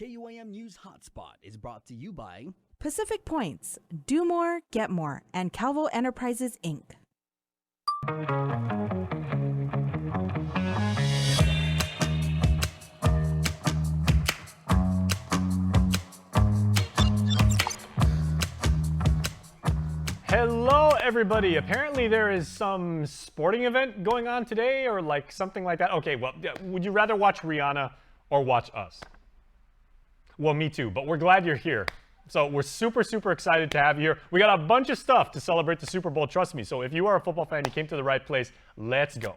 KUAM News Hotspot is brought to you by Pacific Points, Do More, Get More, and Calvo Enterprises, Inc. Hello, everybody. Apparently there is some sporting event going on today or like something like that. Okay, well, would you rather watch Rihanna or watch us? Well, me too, but we're glad you're here. So we're super, super excited to have you here. We got a bunch of stuff to celebrate the Super Bowl, trust me. So if you are a football fan, you came to the right place. Let's go.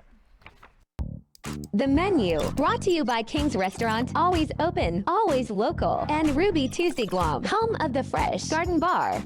The menu, brought to you by King's Restaurant, always open, always local, and Ruby Tuesday Guam, home of the Fresh Garden Bar.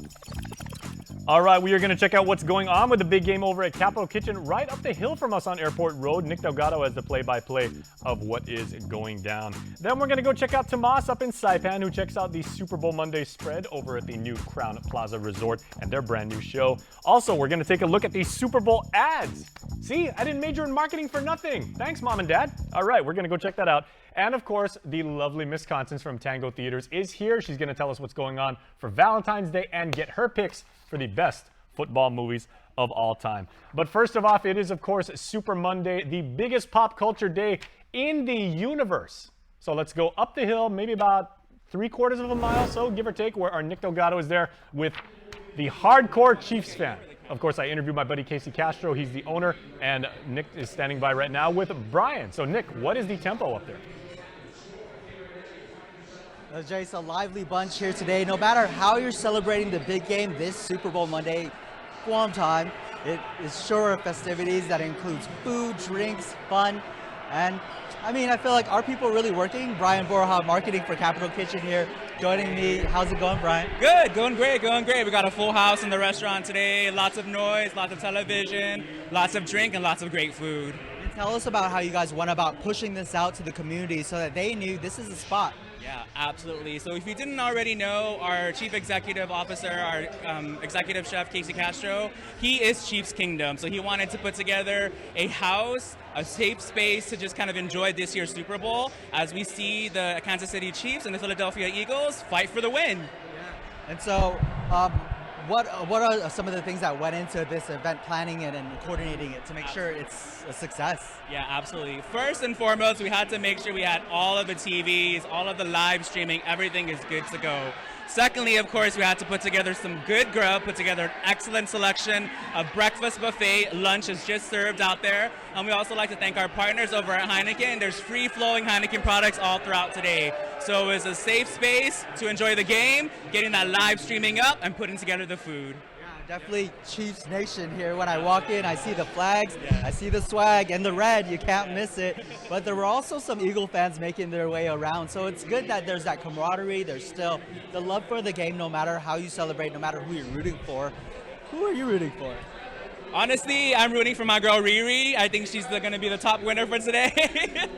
All right, we are going to check out what's going on with the big game over at Capital Kitchen right up the hill from us on Airport Road. Nick Delgado has the play-by-play of what is going down. Then we're going to go check out Tomas up in Saipan, who checks out the Super Bowl Monday spread over at the new Crown Plaza Resort and their brand new show. Also, we're going to take a look at the Super Bowl ads. See, I didn't major in marketing for nothing. Thanks, Mom and Dad. All right, we're going to go check that out. And of course, the lovely Miss Constance from Tango Theaters is here. She's going to tell us what's going on for Valentine's Day and get her picks for the best football movies of all time. But first of all, it is, of course, Super Monday, the biggest pop culture day in the universe. So let's go up the hill, maybe about 3/4 of a mile, so give or take, where our Nick Delgado is there with the hardcore Chiefs fan. Of course, I interviewed my buddy Casey Castro. He's the owner, and Nick is standing by right now with Brian. So Nick, what is the tempo up there? Jay, it's a lively bunch here today. No matter how you're celebrating the big game this Super Bowl Monday, Guam time, it is sure of festivities that includes food, drinks, fun, and I mean, I feel like our people are really working. Brian Borja, marketing for Capital Kitchen here, joining me. How's it going, Brian? Good, going great, going great. We got a full house in the restaurant today. Lots of noise, lots of television, lots of drink, and lots of great food. And tell us about how you guys went about pushing this out to the community so that they knew this is a spot. Yeah, absolutely. So if you didn't already know, our Chief Executive Officer, our Executive Chef, Casey Castro, he is Chiefs Kingdom. So he wanted to put together a house, a safe space to just kind of enjoy this year's Super Bowl as we see the Kansas City Chiefs and the Philadelphia Eagles fight for the win. Yeah. And so, what are some of the things that went into this event, planning it and coordinating it to make sure it's a success? Yeah, absolutely. First and foremost, we had to make sure we had all of the TVs, all of the live streaming, everything is good to go. Secondly, of course, we had to put together some good grub, put together an excellent selection of breakfast buffet. Lunch is just served out there. And we also like to thank our partners over at Heineken. There's free-flowing Heineken products all throughout today. So it's a safe space to enjoy the game, getting that live streaming up, and putting together the food. Definitely Chiefs Nation here. When I walk in, I see the flags, I see the swag, and the red, you can't miss it. But there were also some Eagle fans making their way around. So it's good that there's that camaraderie. There's still the love for the game, no matter how you celebrate, no matter who you're rooting for. Who are you rooting for? Honestly, I'm rooting for my girl Riri. I think she's going to be the top winner for today.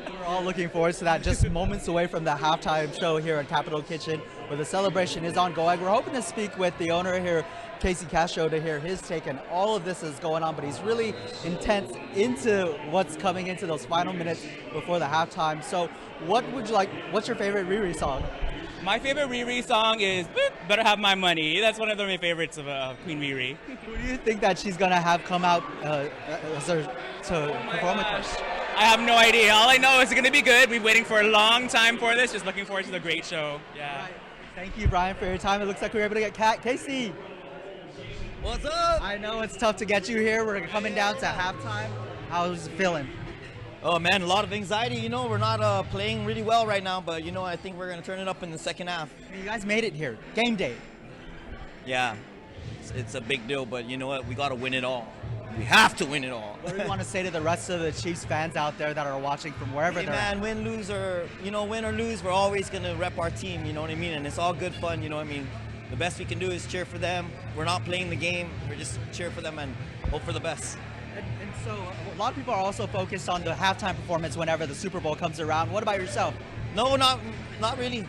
We're all looking forward to that, just moments away from the halftime show here at Capital Kitchen, where the celebration is ongoing. We're hoping to speak with the owner here, Casey Castro, to hear his take on all of this is going on, but he's really intense into what's coming into those final minutes before the halftime. So what's your favorite Riri song? My favorite Riri song is Better Have My Money. That's one of my favorites of Queen Riri. Who do you think that she's going to have come out to perform with her? I have no idea. All I know is it's going to be good. We've been waiting for a long time for this. Just looking forward to the great show. Yeah. Right. Thank you, Brian, for your time. It looks like we were able to get Casey. What's up? I know it's tough to get you here. We're coming down to halftime. How's it feeling? Oh man, a lot of anxiety. You know, we're not playing really well right now, but you know, I think we're gonna turn it up in the second half. You guys made it here. Game day. Yeah, it's a big deal, but you know what? We gotta win it all. We have to win it all. What do you want to say to the rest of the Chiefs fans out there that are watching from wherever they're at? Win or lose, we're always gonna rep our team. You know what I mean? And it's all good fun. You know what I mean? The best we can do is cheer for them. We're not playing the game. We're just cheer for them and hope for the best. And so a lot of people are also focused on the halftime performance whenever the Super Bowl comes around. What about yourself? No, not really.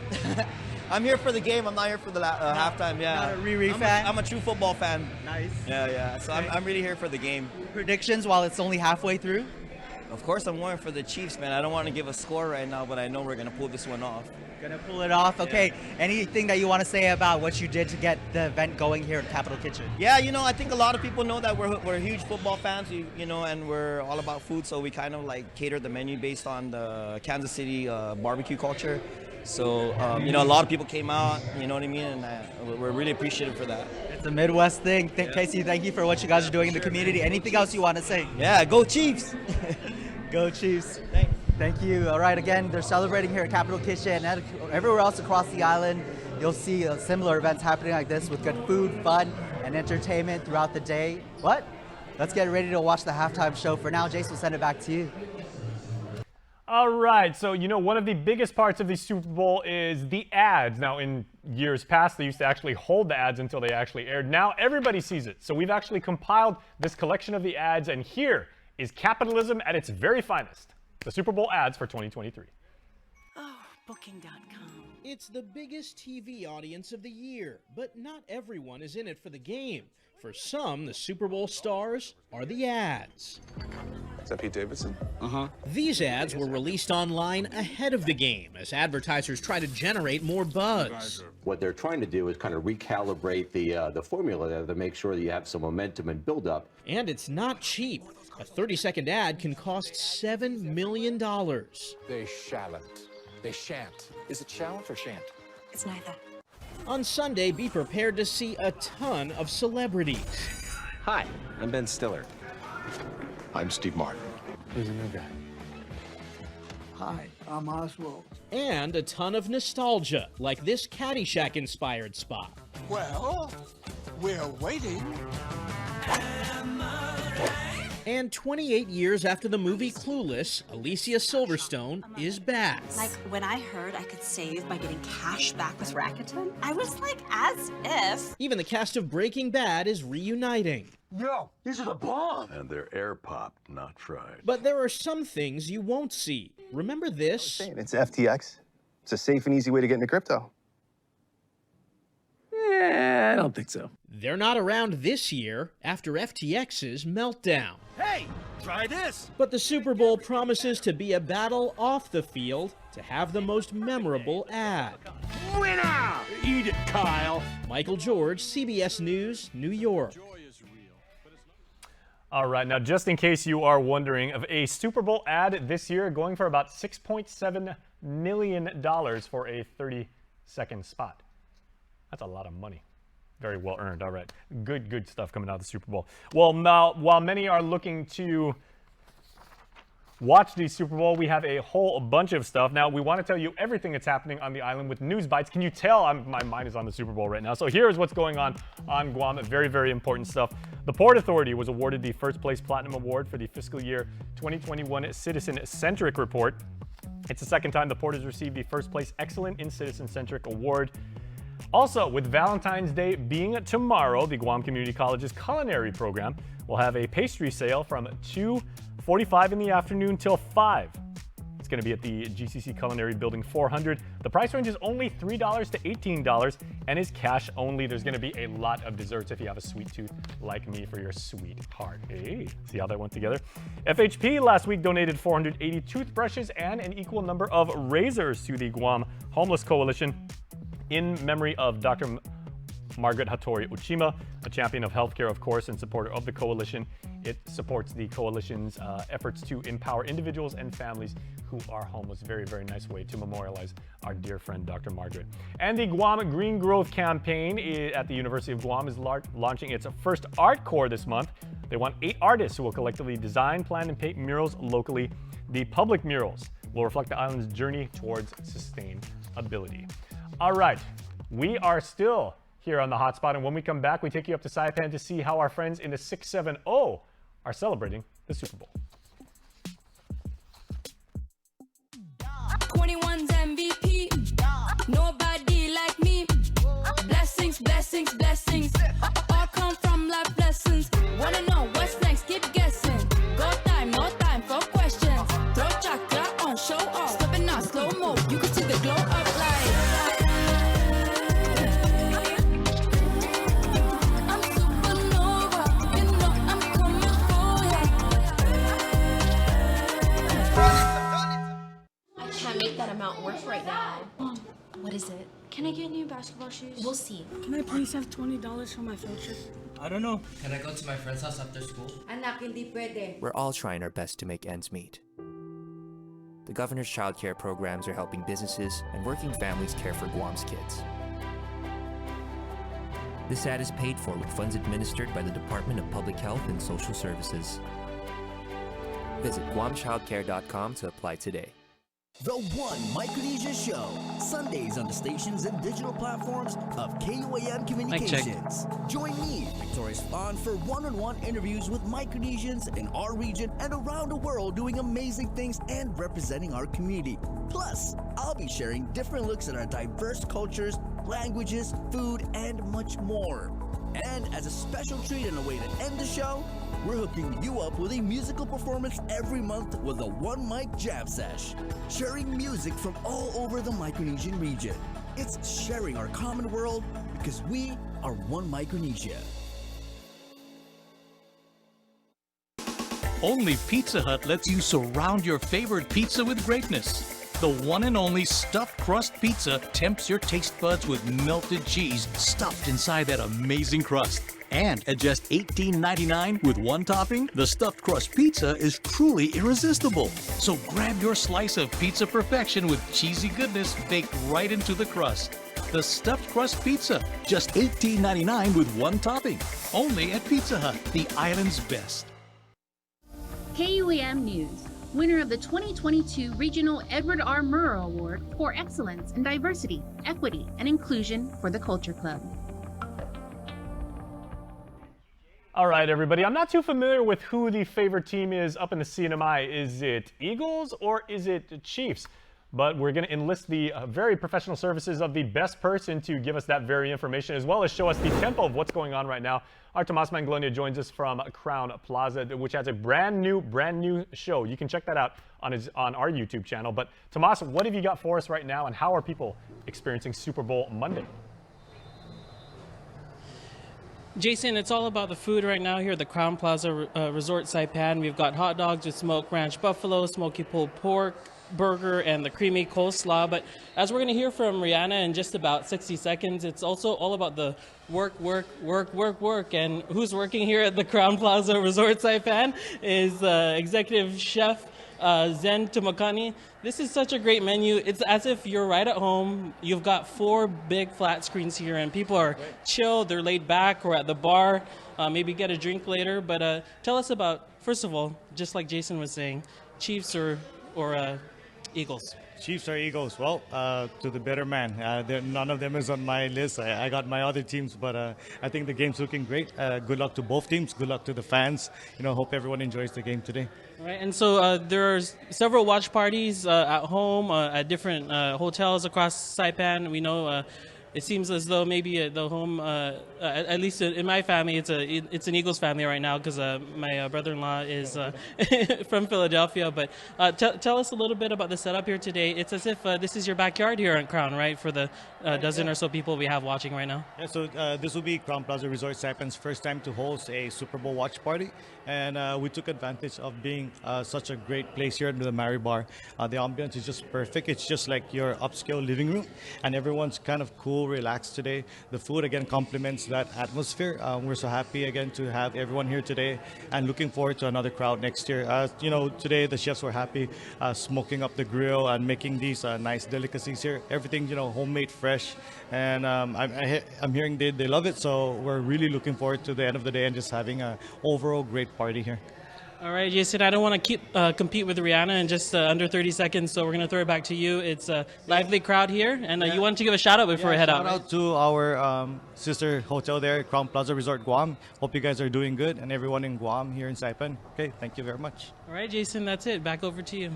I'm here for the game. I'm not here for the halftime. Yeah. Not a Riri fan? I'm a true football fan. Nice. Yeah. So I'm really here for the game. Predictions while it's only halfway through? Of course, I'm going for the Chiefs, man. I don't want to give a score right now, but I know we're going to pull this one off. Gonna pull it off. Okay. Yeah. Anything that you want to say about what you did to get the event going here at Capitol Kitchen? Yeah, you know, I think a lot of people know that we're huge football fans, you know, and we're all about food. So we kind of like cater the menu based on the Kansas City barbecue culture. So, you know, a lot of people came out, you know what I mean? And we're really appreciative for that. It's a Midwest thing. Casey, thank you for what you guys are doing in the community. Anything else you want to say? Yeah, go Chiefs. Go Chiefs. Thanks. Thank you. All right, again, they're celebrating here at Capitol Kitchen and everywhere else across the island. You'll see similar events happening like this with good food, fun, and entertainment throughout the day. What? Let's get ready to watch the halftime show. For now, Jason, we'll send it back to you. All right, so you know, one of the biggest parts of the Super Bowl is the ads. Now, in years past, they used to actually hold the ads until they actually aired. Now everybody sees it. So we've actually compiled this collection of the ads, and here is capitalism at its very finest. The Super Bowl ads for 2023. Oh, Booking.com. It's the biggest TV audience of the year, but not everyone is in it for the game. For some, the Super Bowl stars are the ads. Is that Pete Davidson? These ads were released online ahead of the game as advertisers try to generate more buzz. What they're trying to do is kind of recalibrate the formula there to make sure that you have some momentum and build up. And it's not cheap. A 30-second ad can cost $7 million. They shallant. They shan't. Is it shallant or shan't? It's neither. On Sunday, be prepared to see a ton of celebrities. Hi, I'm Ben Stiller. I'm Steve Martin. Who's the new guy? Hi, I'm Oswald. And a ton of nostalgia, like this Caddyshack-inspired spot. Well, we're waiting. And 28 years after the movie Clueless, Alicia Silverstone is back. Like, when I heard I could save by getting cash back with Rakuten, I was like, as if. Even the cast of Breaking Bad is reuniting. Yo, this is a bomb! And they're air popped, not fried. But there are some things you won't see. Remember this? It's FTX. It's a safe and easy way to get into crypto. Yeah, I don't think so. They're not around this year after FTX's meltdown. Hey, try this! But the Super Bowl promises to be a battle off the field to have the most memorable ad. Winner! Eat it, Kyle! Michael George, CBS News, New York. All right, now just in case you are wondering, of a Super Bowl ad this year going for about $6.7 million for a 30-second spot. That's a lot of money. Very well earned. All right. Good stuff coming out of the Super Bowl. Well, now, while many are looking to watch the Super Bowl, we have a whole bunch of stuff. Now, we want to tell you everything that's happening on the island with news bites. Can you tell my mind is on the Super Bowl right now? So here's what's going on Guam. Very, very important stuff. The Port Authority was awarded the first place Platinum Award for the fiscal year 2021 Citizen-Centric Report. It's the second time the Port has received the first place Excellent in Citizen-Centric Award. Also, with Valentine's Day being tomorrow, the Guam Community College's culinary program will have a pastry sale from 2:45 in the afternoon till 5. It's going to be at the GCC Culinary Building 400. The price range is only $3 to $18 and is cash only. There's going to be a lot of desserts if you have a sweet tooth like me for your sweetheart. Hey, see how that went together? FHP last week donated 480 toothbrushes and an equal number of razors to the Guam Homeless Coalition in memory of Dr. Margaret Hattori Uchima, a champion of healthcare, of course, and supporter of the coalition. It supports the coalition's efforts to empower individuals and families who are homeless. Very, very nice way to memorialize our dear friend, Dr. Margaret. And the Guam Green Growth Campaign at the University of Guam is launching its first art corps this month. They want 8 artists who will collectively design, plan, and paint murals locally. The public murals will reflect the island's journey towards sustainability. All right, we are still here on the Hotspot, and when we come back, we take you up to Saipan to see how our friends in the 670 are celebrating the Super Bowl. 21's MVP, nobody like me. Blessings, blessings, blessings, all come from life lessons. Wanna know what's next? Keep guessing. Go time, no time for questions. Throw chakra on, show off. Stepping out slow mo, you can see the glow up light. it. Can I get new basketball shoes? We'll see. Can I please have $20 for my field trip? I don't know. Can I go to my friend's house after school? Anak, hindi pwede. We're all trying our best to make ends meet. The governor's childcare programs are helping businesses and working families care for Guam's kids. This ad is paid for with funds administered by the Department of Public Health and Social Services. Visit guamchildcare.com to apply today. The One Micronesia Show, Sundays on the stations and digital platforms of KUAM Communications. Join me, Victorious Fawn, for one-on-one interviews with Micronesians in our region and around the world doing amazing things and representing our community. Plus, I'll be sharing different looks at our diverse cultures, languages, food, and much more. And as a special treat and a way to end the show, we're hooking you up with a musical performance every month with a One Mic Jam Sesh, sharing music from all over the Micronesian region. It's sharing our common world because we are One Micronesia. Only Pizza Hut lets you surround your favorite pizza with greatness. The one and only stuffed crust pizza tempts your taste buds with melted cheese stuffed inside that amazing crust. And at just $18.99 with one topping, the stuffed crust pizza is truly irresistible. So grab your slice of pizza perfection with cheesy goodness baked right into the crust. The stuffed crust pizza, just $18.99 with one topping. Only at Pizza Hut, the island's best. KUAM News, winner of the 2022 Regional Edward R. Murrow Award for Excellence in Diversity, Equity, and Inclusion for the Culture Club. All right, everybody. I'm not too familiar with who the favorite team is up in the CNMI. Is it Eagles or is it Chiefs? But we're going to enlist the very professional services of the best person to give us that very information, as well as show us the tempo of what's going on right now. Our Tomas Manglonia joins us from Crown Plaza, which has a brand new show. You can check that out on our YouTube channel. But Tomas, what have you got for us right now, and how are people experiencing Super Bowl Monday? Jason, it's all about the food right now here at the Crown Plaza Resort Saipan. We've got hot dogs with smoked ranch buffalo, smoky pulled pork, burger, and the creamy coleslaw. But as we're going to hear from Rihanna in just about 60 seconds, it's also all about the work. And who's working here at the Crown Plaza Resort Saipan is Executive Chef Zen Tumakani. This is such a great menu. It's as if you're right at home. You've got 4 big flat screens here, and people are chill, they're laid back, or at the bar, maybe get a drink later. But tell us about, first of all, just like Jason was saying, Chiefs or Eagles? Chiefs or Eagles? Well, to the better man. None of them is on my list. I got my other teams, but I think the game's looking great. Good luck to both teams. Good luck to the fans. Hope everyone enjoys the game today. All right, and so there are several watch parties at home, at different hotels across Saipan. We know it seems as though maybe the home, at least in my family, it's an Eagles family right now because my brother-in-law is from Philadelphia. But tell us a little bit about the setup here today. It's as if this is your backyard here at Crown, right? For the dozen or so people we have watching right now. Yeah, so this will be Crown Plaza Resort Saipan's first time to host a Super Bowl watch party. And we took advantage of being such a great place here in the Mari Bar. The ambience is just perfect. It's just like your upscale living room, and everyone's kind of cool, relaxed today. The food again complements that atmosphere. We're so happy again to have everyone here today, and looking forward to another crowd next year. Today the chefs were happy smoking up the grill and making these nice delicacies here. Everything homemade, fresh, and I'm hearing they love it. So we're really looking forward to the end of the day and just having an overall great party here. All right, Jason, I don't want to compete with Rihanna in just under 30 seconds, so we're going to throw it back to you. It's a lively crowd here, and you wanted to give a shout-out before we head out. Shout out to our sister hotel there, Crown Plaza Resort Guam. Hope you guys are doing good, and everyone in Guam here in Saipan. Okay, thank you very much. All right, Jason, that's it. Back over to you.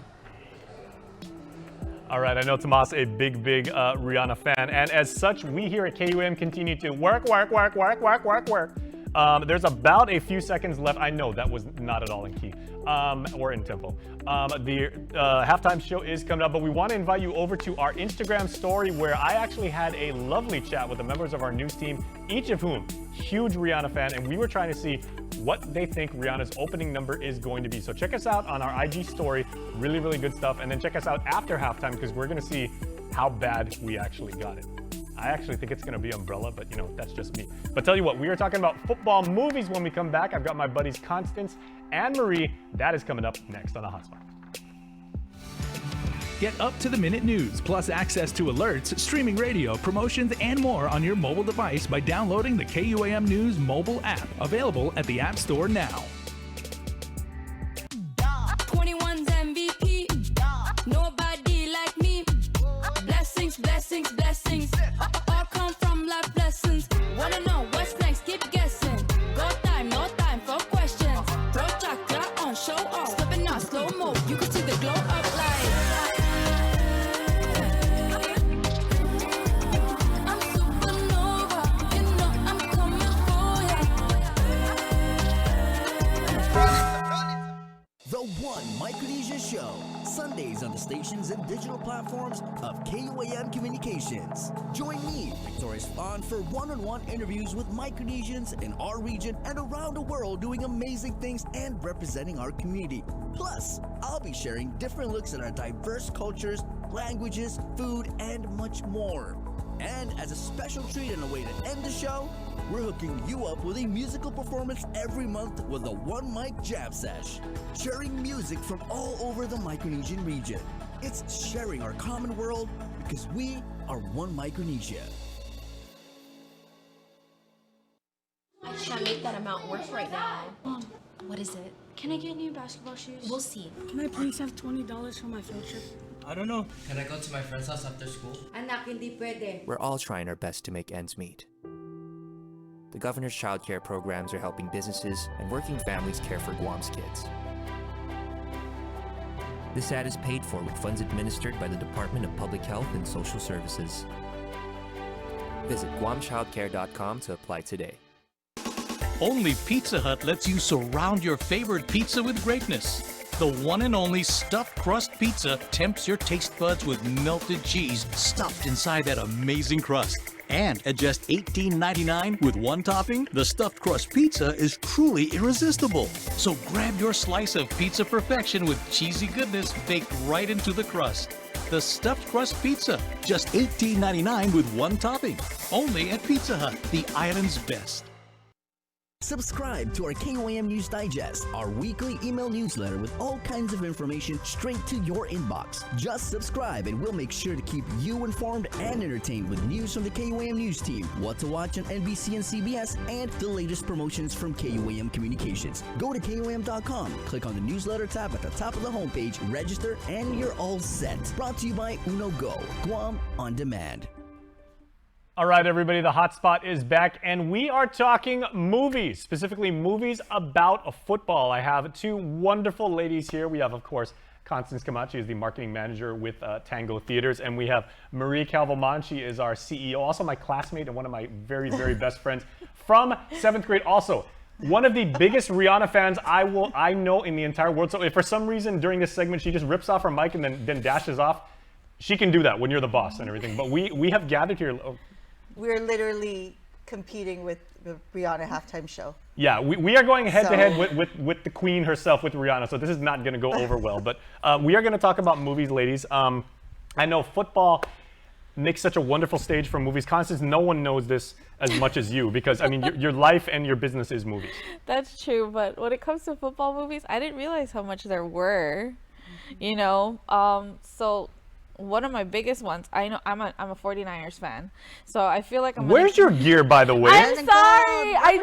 All right, I know Tomas a big Rihanna fan, and as such, we here at KUM continue to work. There's about a few seconds left. I know that was not at all in key or in tempo. The halftime show is coming up, but we want to invite you over to our Instagram story where I actually had a lovely chat with the members of our news team, each of whom huge Rihanna fan, and we were trying to see what they think Rihanna's opening number is going to be. So check us out on our IG story. Really good stuff. And then check us out after halftime because we're going to see how bad we actually got it. I actually think it's going to be Umbrella, but you know, that's just me. But tell you what, we are talking about football movies when we come back. I've got my buddies Constance and Marie. That is coming up next on the Hotspot. Get up-to-the-minute news, plus access to alerts, streaming radio, promotions, and more on your mobile device by downloading the KUAM News mobile app, available at the App Store now. 21's MVP. Nobody like me. Blessings, blessings, blessings. All come from life lessons. Wanna know what's next? Keep guessing. Go time, no time for questions. Throw chakra on, show off. Stepping on slow mo. You can see the glow up light. I'm supernova. You know I'm coming for ya. The One Micronesia Show, Sundays on the stations and digital platforms of KUAM Communications. Join me, Victorious Fawn, for one-on-one interviews with Micronesians in our region and around the world doing amazing things and representing our community. Plus, I'll be sharing different looks at our diverse cultures, languages, food, and much more. And as a special treat and a way to end the show, we're hooking you up with a musical performance every month with a One Mic Jam Sesh, sharing music from all over the Micronesian region. It's sharing our common world because we are One Micronesia. I can't make that amount work right now. Mom, what is it? Can I get new basketball shoes? We'll see. Can I please have $20 for my field trip? I don't know. Can I go to my friend's house after school? Anak, hindi pwede. We're all trying our best to make ends meet. The governor's childcare programs are helping businesses and working families care for Guam's kids. This ad is paid for with funds administered by the Department of Public Health and Social Services. Visit guamchildcare.com to apply today. Only Pizza Hut lets you surround your favorite pizza with greatness. The one and only stuffed crust pizza tempts your taste buds with melted cheese stuffed inside that amazing crust. And at just $18.99 with one topping, the stuffed crust pizza is truly irresistible. So grab your slice of pizza perfection with cheesy goodness baked right into the crust. The stuffed crust pizza, just $18.99 with one topping. Only at Pizza Hut, the island's best. Subscribe to our KUAM News Digest, our weekly email newsletter with all kinds of information straight to your inbox. Just subscribe and we'll make sure to keep you informed and entertained with news from the KUAM News team, what to watch on NBC and CBS, and the latest promotions from KUAM Communications. Go to KUAM.com, click on the newsletter tab at the top of the homepage, register, and you're all set. Brought to you by Uno Go, Guam On Demand. All right, everybody, the Hotspot is back, and we are talking movies, specifically movies about a football. I have two wonderful ladies here. We have, of course, Constance Camachi is the marketing manager with Tango Theaters, and we have Marie Calvelman. She is our CEO, also my classmate and one of my very, very best friends from 7th grade. Also, one of the biggest Rihanna fans I know in the entire world. So if for some reason during this segment she just rips off her mic and then dashes off, she can do that when you're the boss and everything. But we have gathered here. We're literally competing with the Rihanna halftime show. Yeah, we are going head to head with the queen herself, with Rihanna, so this is not going to go over well. But we are going to talk about movies, ladies. I know football makes such a wonderful stage for movies. Constance, no one knows this as much as you, because, I mean, your life and your business is movies. That's true, but when it comes to football movies, I didn't realize how much there were, you know? So one of my biggest ones, I know I'm a 49ers fan, so I feel like Where's your gear, by the way? I'm sorry, I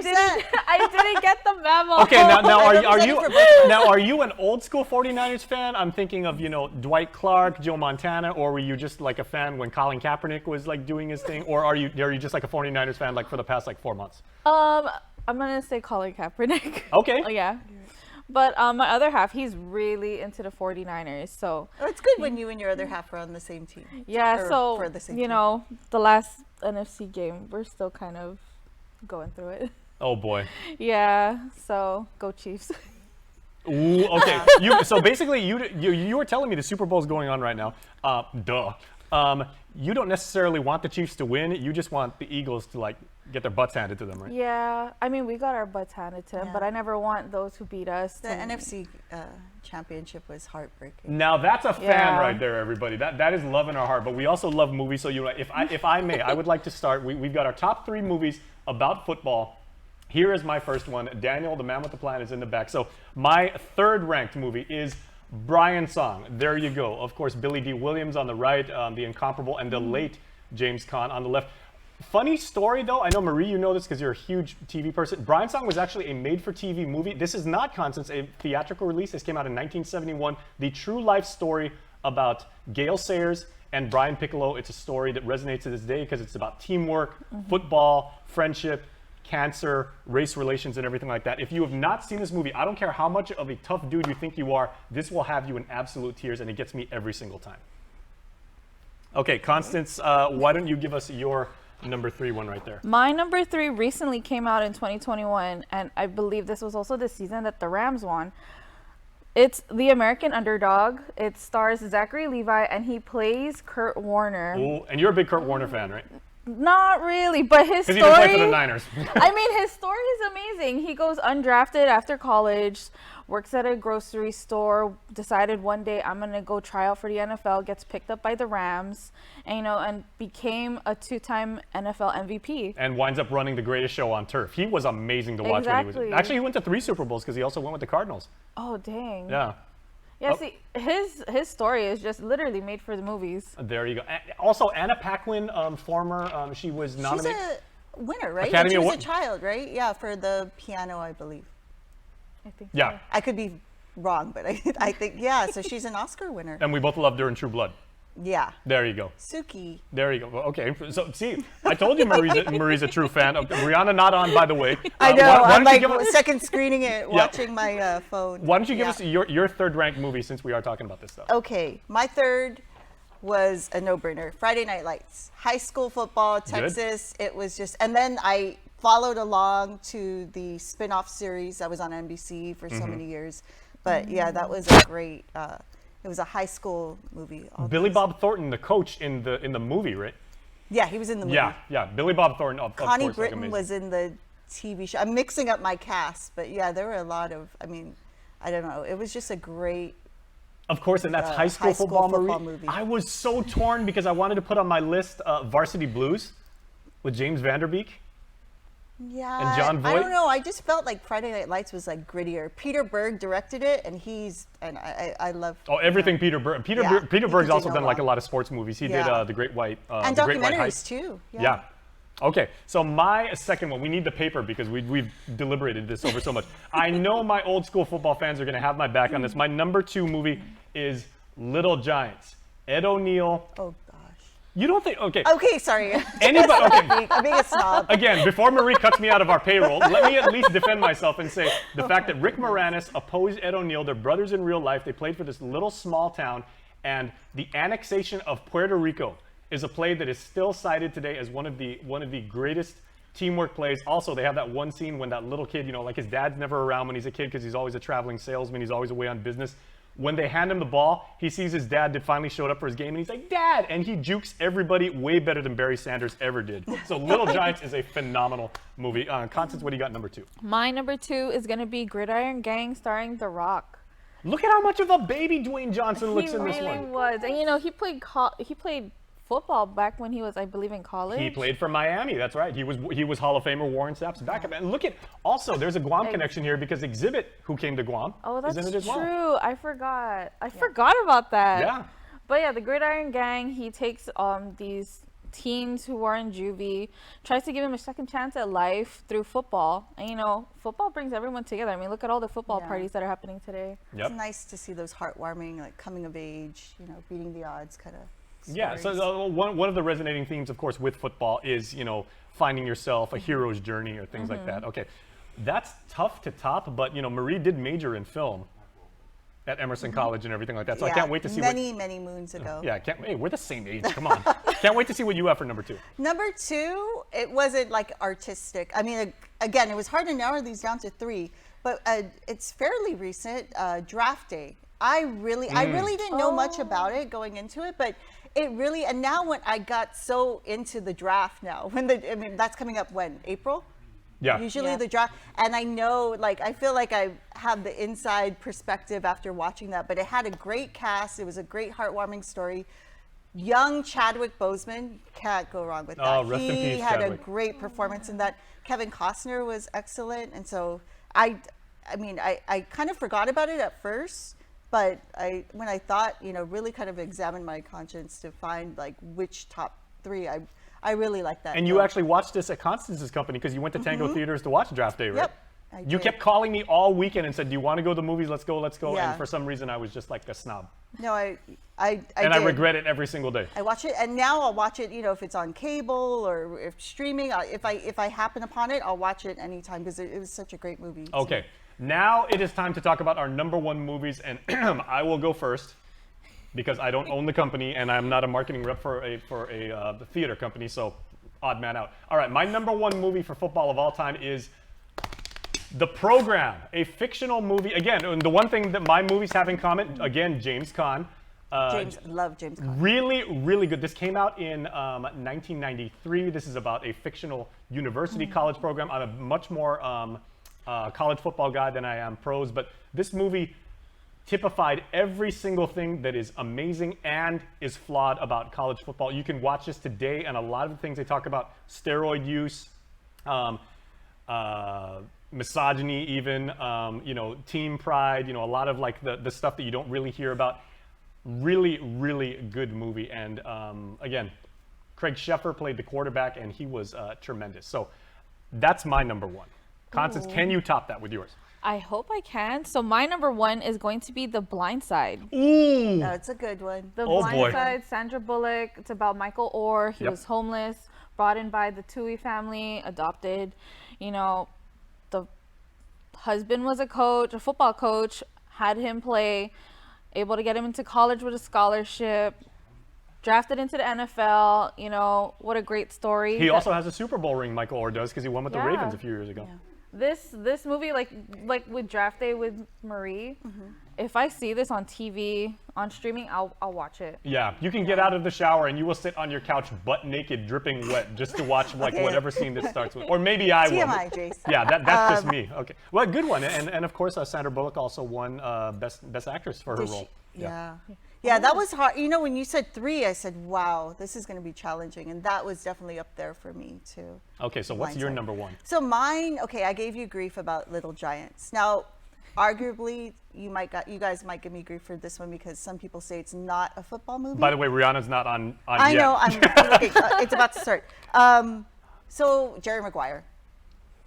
didn't get the memo. Okay, now are you an old school 49ers fan? I'm thinking of, you know, Dwight Clark, Joe Montana, or were you just like a fan when Colin Kaepernick was like doing his thing, or are you just like a 49ers fan like for the past like 4 months? I'm gonna say Colin Kaepernick. Okay. Yeah. But my other half, he's really into the 49ers, so. Oh, it's good when you and your other half are on the same team. Yeah, so, for the same you team. know, the last NFC game, we're still kind of going through it. Oh, boy. Yeah, so go Chiefs. Ooh, okay. So basically, you were telling me the Super Bowl is going on right now. you don't necessarily want the Chiefs to win. You just want the Eagles to like get their butts handed to them, right? Yeah, I mean, we got our butts handed to them, Yeah. but I never want those who beat us. The NFC championship was heartbreaking. Now that's a fan Yeah. right there, everybody. That is love in our heart. But we also love movies. So if I may, I would like to start. We've got our top 3 movies about football. Here is my first one. Daniel, the man with the plan, is in the back. So my 3rd ranked movie is Brian Song. There you go. Of course, Billy D. Williams on the right, the incomparable, and the late James Caan on the left. Funny story though, I know Marie, you know this because you're a huge TV person. Brian Song was actually a made-for-TV movie. This is not Constance, a theatrical release. This came out in 1971. The true life story about Gale Sayers and Brian Piccolo. It's a story that resonates to this day because it's about teamwork, football, friendship, cancer, race relations, and everything like that. If you have not seen this movie, I don't care how much of a tough dude you think you are, this will have you in absolute tears, and it gets me every single time. Okay, Constance, why don't you give us your number 3 one right there? My number 3 recently came out in 2021, and I believe this was also the season that the Rams won. It's The American Underdog. It stars Zachary Levi, and he plays Kurt Warner. Ooh, and you're a big Kurt Warner fan, right? Not really, but his story. Because he didn't play for the Niners. I mean, his story is amazing. He goes undrafted after college, works at a grocery store, decided one day I'm gonna go try out for the NFL, gets picked up by the Rams, and and became a 2-time NFL MVP. And winds up running the greatest show on turf. He was amazing to watch when he was. Actually, he went to 3 Super Bowls because he also went with the Cardinals. Oh dang. Yeah. Yeah, see, his story is just literally made for the movies. There you go. Also, Anna Paquin, former, she was nominated. She's a winner, right? Academy She was Award. a child, right? Yeah, for the piano, I believe. I think. Yeah. I could be wrong, but I think, yeah, so she's an Oscar winner. And we both loved her in True Blood. Yeah. There you go. Suki. There you go. Well, okay, so see, I told you Marie's a true fan. Rihanna not on, by the way. I know, why I'm don't you like give us- second screening it, watching my phone. Why don't you give us your 3rd ranked movie since we are talking about this stuff? Okay, my 3rd was a no-brainer. Friday Night Lights. High school football, Texas. It was just, and then I followed along to the spin-off series that was on NBC for so many years. But yeah, that was a great, it was a high school movie. Billy Bob Thornton, the coach in the movie, right? Yeah, he was in the movie. Yeah, Billy Bob Thornton, of Connie course. Britton was in the TV show. I'm mixing up my cast, but yeah, there were a lot of, I mean, I don't know. It was just a great. Of course, and that's high school football movie. I was so torn because I wanted to put on my list Varsity Blues with James Vanderbeek. Yeah, And John Voight? I don't know. I just felt like Friday Night Lights was like grittier. Peter Berg directed it, and I love. Oh, everything Peter Berg. Peter Berg's do also no done like a wrong. lot of sports movies. He did The Great White. And The Great White Hype. documentaries too. Yeah. Okay, so my second one, we need the paper because we've deliberated this over so much. I know my old school football fans are going to have my back on this. My number 2 movie is Little Giants. Ed O'Neill. Oh, gosh. You don't think, okay. Okay, sorry. Anybody, okay. I'm being a snob. Again, before Marie cuts me out of our payroll, let me at least defend myself and say the fact that Rick Moranis opposed Ed O'Neill, they're brothers in real life, they played for this little small town, and the annexation of Puerto Rico is a play that is still cited today as one of the greatest teamwork plays. Also, they have that one scene when that little kid, like his dad's never around when he's a kid because he's always a traveling salesman, he's always away on business. When they hand him the ball, he sees his dad that finally showed up for his game, and he's like, "Dad!" And he jukes everybody way better than Barry Sanders ever did. So Little Giants is a phenomenal movie. Constance, what do you got number 2? My number 2 is gonna be Gridiron Gang, starring The Rock. Look at how much of a baby Dwayne Johnson looks in this one. He really was, and he played football back when he was, I believe, in college. He played for Miami. That's right. He was Hall of Famer Warren Sapp's backup. And look at also there's a Guam connection here because Exhibit, who came to Guam, Oh, that's is in it as well. true. I forgot. I forgot about that. Yeah. But yeah, the Gridiron Gang. He takes these teens who are in juvie, tries to give them a second chance at life through football. And football brings everyone together. I mean, look at all the football parties that are happening today. Yep. It's nice to see those heartwarming, like coming of age, beating the odds kind of. Yeah, so one of the resonating themes, of course, with football is, finding yourself, a hero's journey or things like that. Okay, that's tough to top, but, Marie did major in film at Emerson College and everything like that, so I can't wait to see many moons ago. Yeah, hey, we're the same age, come on. Can't wait to see what you have for number 2. Number 2, it wasn't like artistic. I mean, again, it was hard to narrow these down to 3, but it's fairly recent, Draft Day. I really didn't know much about it going into it, but It really, and now when I got so into the draft now, that's coming up when? April? Yeah. Usually the draft, and I know, like, I feel like I have the inside perspective after watching that, but it had a great cast. It was a great heartwarming story. Young Chadwick Boseman, can't go wrong with that. Oh, rest in He peace, had Chadwick. a great performance in that. Kevin Costner was excellent, and so I kind of forgot about it at first, but when I thought, really kind of examined my conscience to find like which top 3, I really like that. And you actually watched this at Constance's company because you went to Tango Theaters to watch Draft Day, right? Yep. You kept calling me all weekend and said, "Do you want to go to the movies? Let's go, let's go." Yeah. And for some reason, I was just like a snob. No, I I regret it every single day. I watch it, and now I'll watch it. If it's on cable or if streaming, if I happen upon it, I'll watch it anytime because it was such a great movie. Okay, now it is time to talk about our #1 movies, and I will go first because I don't own the company and I'm not a marketing rep for a theater company, so odd man out. All right, my #1 movie for football of all time is The Program, a fictional movie. Again, the one thing that my movies have in common, again, James Caan. Love James Caan. Really, really good. This came out in 1993. This is about a fictional university college program. I'm a much more college football guy than I am pros, but this movie typified every single thing that is amazing and is flawed about college football. You can watch this today, and a lot of the things they talk about, steroid use, misogyny even, team pride, a lot of like the stuff that you don't really hear about. Really, really good movie. And again, Craig Sheffer played the quarterback and he was tremendous. So that's my #1. Constance, can you top that with yours? I hope I can. So my #1 is going to be The Blind Side. Ooh. That's a good one. The Blind Side, Sandra Bullock. It's about Michael Orr. He was homeless, brought in by the Toohey family, adopted. The husband was a football coach, had him play, able to get him into college with a scholarship, drafted into the NFL. What a great story. He also has a Super Bowl ring, Michael Orr does, because he won with the Ravens a few years ago. Yeah. This movie, like with Draft Day with Marie, if I see this on TV, on streaming, I'll watch it. Yeah, you can get out of the shower and you will sit on your couch butt naked, dripping wet, just to watch whatever scene this starts with. Or maybe I will. TMI, Jason. Yeah, that's just me. Okay, well, good one. And of course, Sandra Bullock also won best actress for her role. Yeah, that was hard. When you said 3, I said, wow, this is going to be challenging. And that was definitely up there for me, too. Okay, so what's your #1? So mine, I gave you grief about Little Giants. Now, arguably, you guys might give me grief for this one because some people say it's not a football movie. By the way, Rihanna's not on I yet. know, I'm looking. It's about to start. So, Jerry Maguire.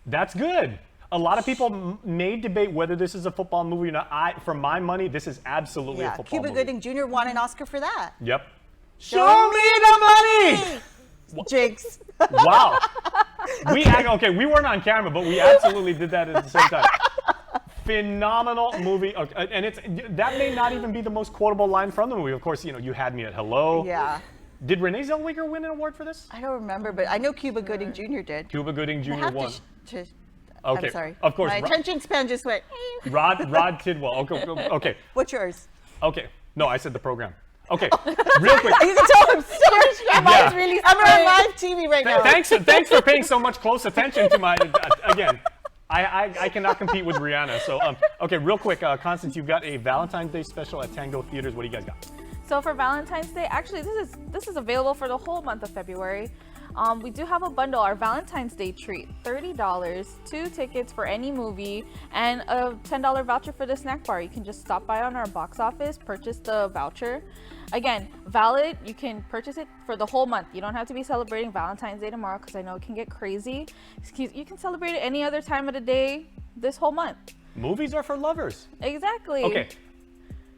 That's good. A lot of people may debate whether this is a football movie or not. For my money, this is absolutely a football Cuba movie. Gooding Jr. won an Oscar for that. Yep. Show me the money! Jinx. Wow. We weren't on camera, but we absolutely did that at the same time. Phenomenal movie. Okay, and that may not even be the most quotable line from the movie. Of course, you had me at hello. Yeah. Did Renee Zellweger win an award for this? I don't remember, but I know Cuba Gooding Jr. did. Cuba Gooding Jr. won. I'm sorry. Of course. My attention span just went. Rod Tidwell. Okay. What's yours? Okay. No, I said The Program. Okay. Real quick. You can tell I'm so really I'm on live TV right now. Thanks for paying so much close attention to my. Again, I cannot compete with Rihanna. So okay, real quick, Constance, you've got a Valentine's Day special at Tango Theaters. What do you guys got? So for Valentine's Day, actually, this is available for the whole month of February. We do have a bundle, our Valentine's Day treat, $30, 2 tickets for any movie, and a $10 voucher for the snack bar. You can just stop by on our box office, purchase the voucher. Again, valid, you can purchase it for the whole month. You don't have to be celebrating Valentine's Day tomorrow because I know it can get crazy. You can celebrate it any other time of the day this whole month. Movies are for lovers. Exactly. Okay.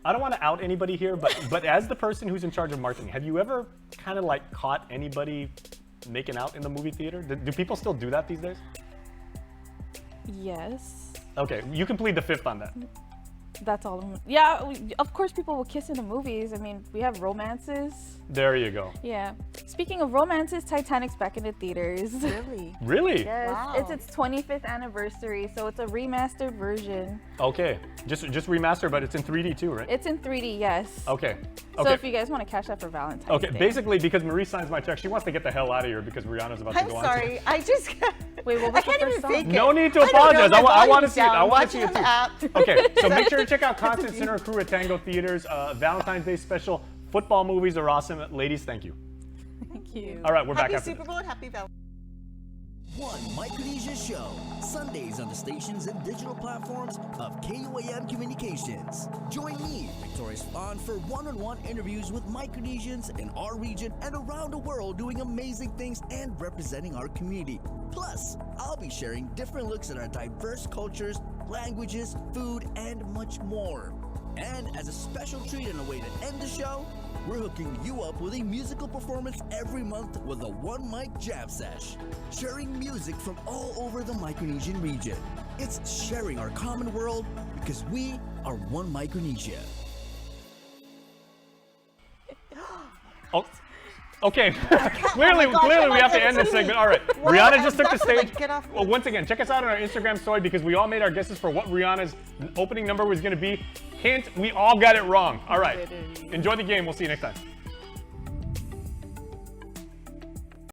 I don't want to out anybody here, but as the person who's in charge of marketing, have you ever kind of like caught anybody making out in the movie theater? Do people still do that these days? Yes. Okay, you can plead the 5th on that. That's all. Yeah, of course people will kiss in the movies. I mean, we have romances. There you go. Yeah. Speaking of romances, Titanic's back in the theaters. Really? Really? Yes. Wow. It's its 25th anniversary, so it's a remastered version. Okay. Just remaster, but it's in 3D too, right? It's in 3D, yes. Okay. So if you guys want to catch that for Valentine's Okay, Day. basically because Marie signs my check, she wants to get the hell out of here because Rihanna's about to I'm go on. sorry. I just wait. What was I the can't first even song? fake it. No need to I don't know, apologize. my I want to volume's see it. I down. want Watch to see it it on the too. app. Okay, so make sure to check out Constant Sinner Crew at Tango Theaters. Valentine's Day special. Football movies are awesome. Ladies, thank you. Thank you. All right, we're back Happy after Super this. Bowl and happy Valentine's. One Micronesia Show, Sundays on the stations and digital platforms of KUAM Communications. Join me, Victorious Fawn, for one-on-one interviews with Micronesians in our region and around the world doing amazing things and representing our community. Plus, I'll be sharing different looks at our diverse cultures, languages, food, and much more. And as a special treat and a way to end the show, we're hooking you up with a musical performance every month with a One Mic Jam Sesh, sharing music from all over the Micronesian region. It's sharing our common world because we are one Micronesia. Oh, okay. Clearly, we have to end this segment. All right. Well, Rihanna just took the that's like, stage. get off. Well, once again, check us out on our Instagram story because we all made our guesses for what Rihanna's opening number was going to be. Hint, we all got it wrong. All right. Enjoy the game. We'll see you next time.